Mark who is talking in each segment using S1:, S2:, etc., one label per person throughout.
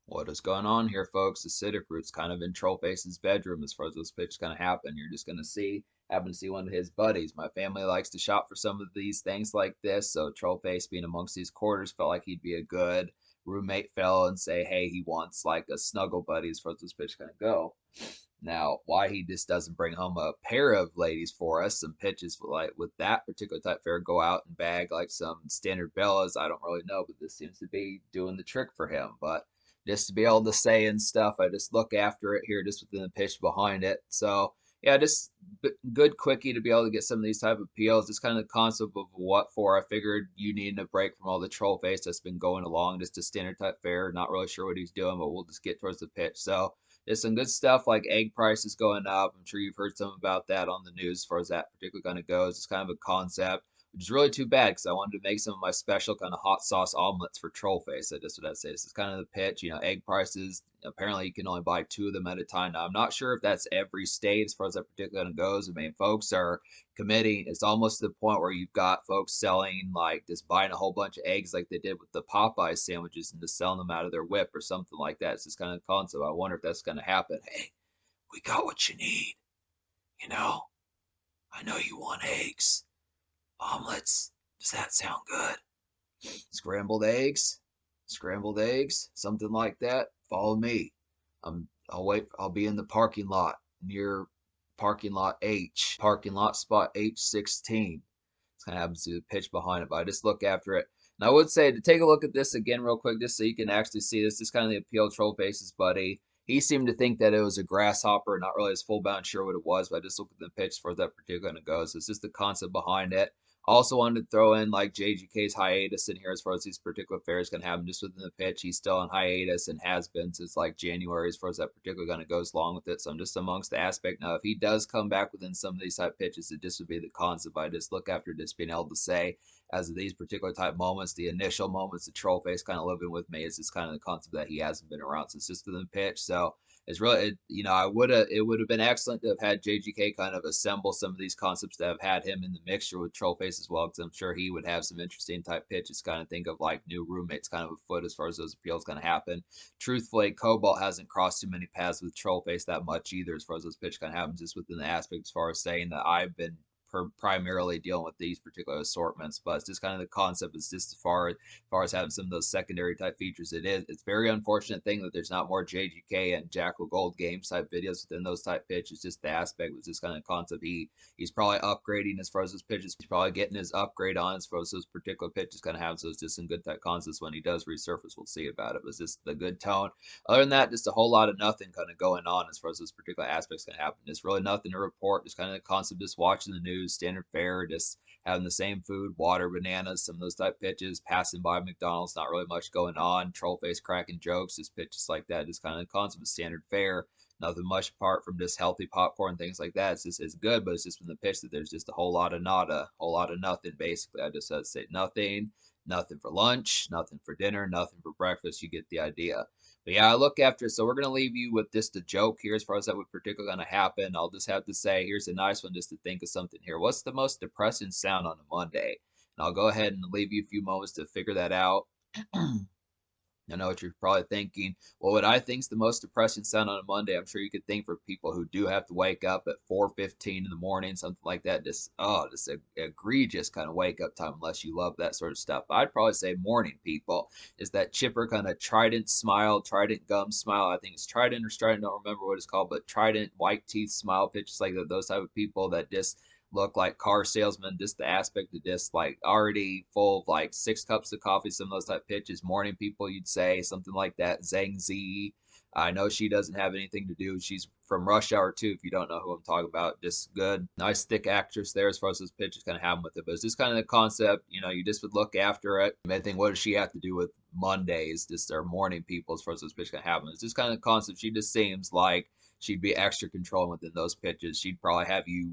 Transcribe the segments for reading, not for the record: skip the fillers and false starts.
S1: What is going on here, folks? The Root's kind of in Trollface's bedroom as far as those pitches kind of happen. You're just going to happen to see one of his buddies. My family likes to shop for some of these things like this, so Trollface being amongst these quarters felt like he'd be a good roommate fellow and say, hey, he wants like a snuggle buddy as far as this pitch kind of go. Now, why he just doesn't bring home a pair of ladies for us, some pitches like with that particular type fair, go out and bag like some standard Bellas, I don't really know, but this seems to be doing the trick for him. But just to be able to say and stuff, I just look after it here just within the pitch behind it. So yeah, just good quickie to be able to get some of these type of appeals. Just kind of the concept of what for. I figured you needing a break from all the troll face that's been going along, just a standard type fair. Not really sure what he's doing, but we'll just get towards the pitch. So there's some good stuff like egg prices going up. I'm sure you've heard some about that on the news as far as that particular kind of goes. It's kind of a concept, which is really too bad because I wanted to make some of my special kind of hot sauce omelets for Trollface. That's what I'd say. This is kind of the pitch. Egg prices. Apparently, you can only buy 2 of them at a time. Now, I'm not sure if that's every state as far as that particular kind of goes. I mean, folks are committing. It's almost to the point where you've got folks selling, like just buying a whole bunch of eggs like they did with the Popeye sandwiches and just selling them out of their whip or something like that. It's just kind of concept. I wonder if that's going to happen. Hey, we got what you need. You know, I know you want eggs. Omelets. Does that sound good? Scrambled eggs? Scrambled eggs? Something like that? Follow me. I'll wait. I'll be in the parking lot near parking lot H, parking lot spot H16. It's kind of happens to the pitch behind it, but I just look after it. And I would say to take a look at this again real quick, just so you can actually see this. This is kind of the appeal Trollface's buddy. He seemed to think that it was a grasshopper, not really as full bound sure what it was, but I just looked at the pitch for that particular one it goes. It's just the concept behind it. Also wanted to throw in like JGK's hiatus in here as far as these particular fairs can happen just within the pitch. He's still on hiatus and has been since like January as far as that particular kind of goes along with it. So I'm just amongst the aspect now. If he does come back within some of these type pitches, it just would be the concept. I just look after just being able to say as of these particular type moments, the initial moments, the troll face kind of living with me is just kind of the concept that he hasn't been around since just within the pitch. So it's really, it would have been excellent to have had JGK kind of assemble some of these concepts that have had him in the mixture with Trollface as well, because I'm sure he would have some interesting type pitches. Kind of think of like new roommates kind of afoot as far as those appeals going to happen. Truthfully, Cobalt hasn't crossed too many paths with Trollface that much either, as far as those pitch kind of happens, just within the aspect as far as saying that I've been primarily dealing with these particular assortments, but it's just kind of the concept is just as far as having some of those secondary type features. It's very unfortunate thing that there's not more JGK and Jackal Gold games type videos within those type pitches. Just the aspect was just kind of concept. He's probably upgrading as far as his pitches. He's probably getting his upgrade on as far as those particular pitches kind of have. So it's just some good type concepts when he does resurface. We'll see about it. It was just the good tone. Other than that, just a whole lot of nothing kind of going on as far as those particular aspects can happen. It's really nothing to report. Just kind of the concept, just watching the news, standard fare, just having the same food, water, bananas, some of those type pitches, passing by McDonald's, not really much going on. Trollface cracking jokes, just pitches like that. Just kind of the concept of standard fare. Nothing much apart from just healthy popcorn, things like that. It's good, but it's just from the pitch that there's just a whole lot of nada, whole lot of nothing. Basically, I just had to say nothing, nothing for lunch, nothing for dinner, nothing for breakfast. You get the idea. But yeah, I look after it. So we're gonna leave you with just a joke here as far as that would particularly gonna happen. I'll just have to say, here's a nice one just to think of something here. What's the most depressing sound on a Monday? And I'll go ahead and leave you a few moments to figure that out. I know what you're probably thinking. Well, what I think is the most depressing sound on a Monday, I'm sure you could think for people who do have to wake up at 4:15 in the morning, something like that. Just a egregious kind of wake up time unless you love that sort of stuff. I'd probably say morning people is that chipper kind of Trident smile, Trident gum smile. I think it's Trident or Strident. I don't remember what it's called, but Trident white teeth smile pitches like that. Those type of people that just look like car salesmen, just the aspect of just like already full of like 6 cups of coffee, some of those type pitches. Morning people, you'd say something like that. Zhang Z. I know she doesn't have anything to do. She's from Rush Hour 2, if you don't know who I'm talking about. Just good, nice thick actress there as far as those pitches kind of happen with it. But it's just kind of the concept, you just would look after it. I think, what does she have to do with Mondays, just our morning people as far as those pitches kind of happen? It's just kind of the concept. She just seems like she'd be extra controlling within those pitches. She'd probably have you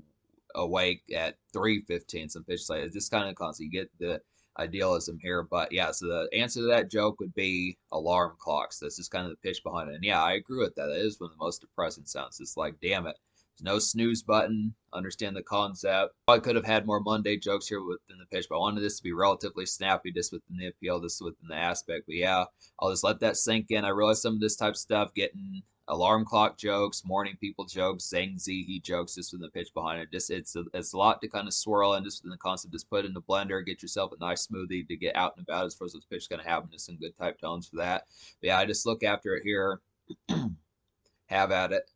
S1: awake at 3:15, some pitch like it's just kind of constant. You get the idealism here, but yeah. So the answer to that joke would be alarm clocks. That's just kind of the pitch behind it. And yeah, I agree with that. That is one of the most depressing sounds. It's like, damn it, There's no snooze button. Understand the concept. I could have had more Monday jokes here within the pitch, but I wanted this to be relatively snappy just within the appeal, just within the aspect. But yeah, I'll just let that sink in. I realize some of this type of stuff, getting alarm clock jokes, morning people jokes, Zang Zihi jokes, just with the pitch behind it. Just it's a lot to kind of swirl in just within the concept. Just put it in the blender, get yourself a nice smoothie to get out and about as far as this pitch is going to happen. Just some good type tones for that. But yeah, I just look after it here. Have at it.